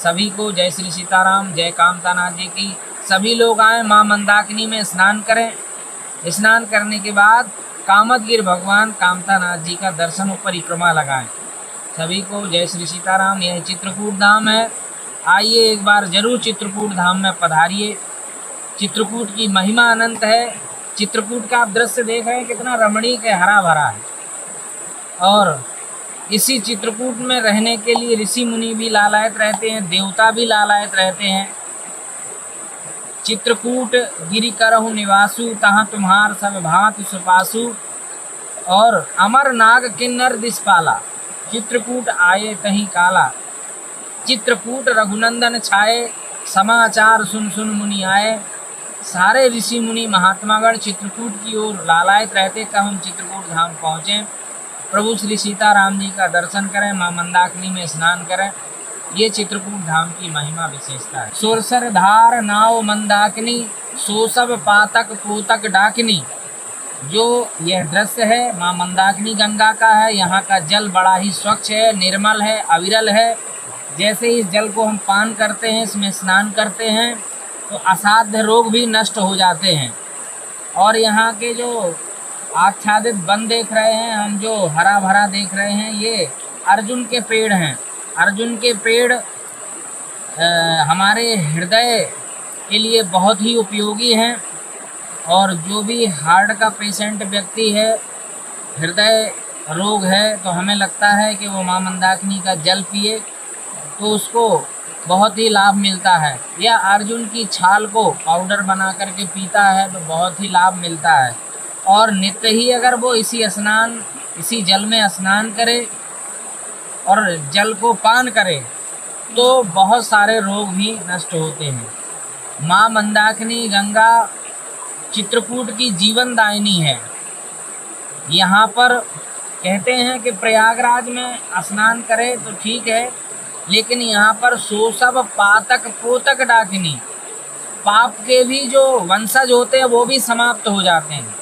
सभी को जय श्री सीताराम, जय कामतानाथ जी की। सभी लोग आए माँ मंदाकिनी में स्नान करें। स्नान करने के बाद कामदगिरि भगवान कामतानाथ जी का दर्शन और परिक्रमा लगाएं। सभी को जय श्री सीताराम। यह चित्रकूट धाम है। आइए एक बार जरूर चित्रकूट धाम में पधारिए। चित्रकूट की महिमा अनंत है। चित्रकूट का आप दृश्य देख रहे हैं, कितना रमणीक है, हरा भरा है। और इसी चित्रकूट में रहने के लिए ऋषि मुनि भी लालायत रहते हैं, देवता भी लालायत रहते हैं। चित्रकूट गिरि करहु निवासु, तहाँ तुम्हार सब भांति सुपासु। और अमर नाग किन्नर दिसपाला, चित्रकूट आए तहीं काला। चित्रकूट रघुनंदन छाए, समाचार सुन सुन मुनि आए। सारे ऋषि मुनि महात्मागण चित्रकूट की ओर लालायत रहते, कब हम चित्रकूट धाम पहुँचें, प्रभु श्री सीताराम जी का दर्शन करें, माँ मंदाकिनी में स्नान करें। ये चित्रकूट धाम की महिमा विशेषता है। सुरसर धार नाव मंदाकिनी, सोसब पातक पोतक डाकिनी। जो यह दृश्य है माँ मंदाकिनी गंगा का है। यहाँ का जल बड़ा ही स्वच्छ है, निर्मल है, अविरल है। जैसे इस जल को हम पान करते हैं, इसमें स्नान करते हैं, तो असाध्य रोग भी नष्ट हो जाते हैं। और यहाँ के जो आच्छादित वन देख रहे हैं हम, जो हरा भरा देख रहे हैं, ये अर्जुन के पेड़ हैं। अर्जुन के पेड़ हमारे हृदय के लिए बहुत ही उपयोगी हैं। और जो भी हार्ट का पेशेंट व्यक्ति है, हृदय रोग है, तो हमें लगता है कि वो माँ मंदाकिनी का जल पिए तो उसको बहुत ही लाभ मिलता है। या अर्जुन की छाल को पाउडर बना करके पीता है तो बहुत ही लाभ मिलता है। और नित्य ही अगर वो इसी जल में स्नान करे और जल को पान करे तो बहुत सारे रोग भी नष्ट होते हैं। माँ मंदाकिनी गंगा चित्रकूट की जीवनदायिनी है। यहाँ पर कहते हैं कि प्रयागराज में स्नान करे तो ठीक है, लेकिन यहाँ पर सोसब पातक पोतक डाकिनी, पाप के भी जो वंशज होते हैं वो भी समाप्त हो जाते हैं।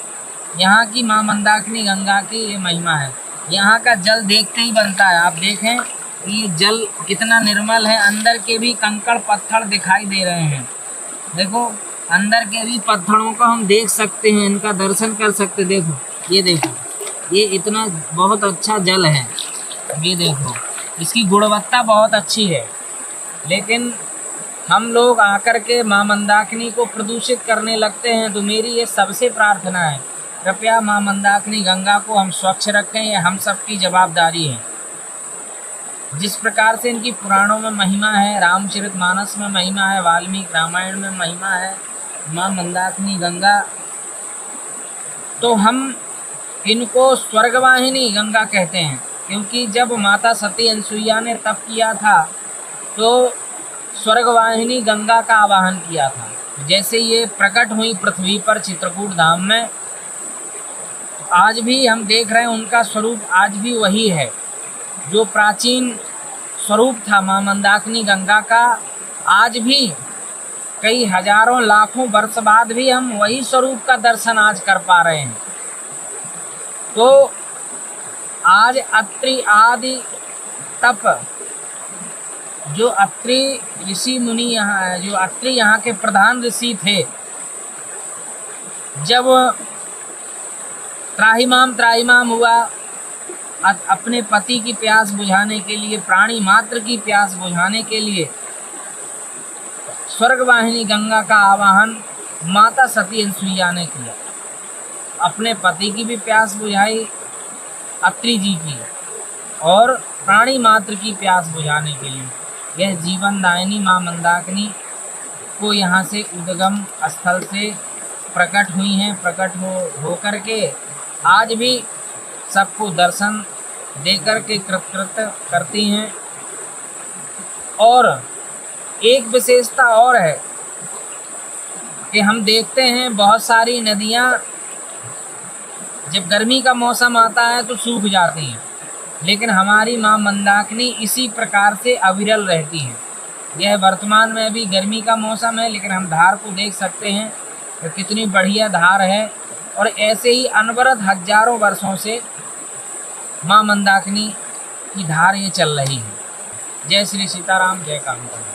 यहाँ की माँ मंदाकिनी गंगा की ये महिमा है। यहाँ का जल देखते ही बनता है। आप देखें ये जल कितना निर्मल है। अंदर के भी कंकड़ पत्थर दिखाई दे रहे हैं। देखो अंदर के भी पत्थरों को हम देख सकते हैं, इनका दर्शन कर सकते। देखो ये देखो, ये इतना बहुत अच्छा जल है। ये देखो इसकी गुणवत्ता बहुत अच्छी है, लेकिन हम लोग आकर के माँ मंदाकिनी को प्रदूषित करने लगते हैं। तो मेरी ये सबसे प्रार्थना है, कृपया माँ मंदाकिनी गंगा को हम स्वच्छ रखें। ये हम सबकी जवाबदारी है। जिस प्रकार से इनकी पुराणों में महिमा है, रामचरितमानस में महिमा है, वाल्मीकि रामायण में महिमा है माँ मंदाकिनी गंगा, तो हम इनको स्वर्गवाहिनी गंगा कहते हैं। क्योंकि जब माता सती अनसुईया ने तप किया था तो स्वर्गवाहिनी गंगा का आवाहन किया था। जैसे ये प्रकट हुई पृथ्वी पर चित्रकूट धाम में, आज भी हम देख रहे हैं उनका स्वरूप आज भी वही है। जो प्राचीन स्वरूप था माँ मंदाकिनी गंगा का, आज भी कई हजारों लाखों वर्ष बाद भी हम वही स्वरूप का दर्शन आज कर पा रहे हैं। तो आज अत्रि आदि तप, जो अत्रि ऋषि मुनि यहाँ, जो अत्रि यहाँ के प्रधान ऋषि थे, जब त्राहिमाम हुआ अपने पति की प्यास बुझाने के लिए, प्राणी मात्र की प्यास बुझाने के लिए स्वर्गवाहिनी गंगा का आवाहन माता सती अनसुईया ने किया। अपने पति की भी प्यास बुझाई अत्रि जी की, और प्राणी मात्र की प्यास बुझाने के लिए यह जीवनदायिनी माँ मंदाकिनी को यहाँ से उद्गम स्थल से प्रकट हुई हैं। प्रकट हो करके आज भी सबको दर्शन देकर के कृतकृत करती हैं। और एक विशेषता और है कि हम देखते हैं बहुत सारी नदियाँ जब गर्मी का मौसम आता है तो सूख जाती हैं, लेकिन हमारी माँ मंदाकिनी इसी प्रकार से अविरल रहती है। यह वर्तमान में भी गर्मी का मौसम है, लेकिन हम धार को देख सकते हैं कि कितनी बढ़िया धार है। और ऐसे ही अनवरत हजारों वर्षों से माँ मंदाकिनी की धार ये चल रही है। जय श्री सीताराम, जय कामका।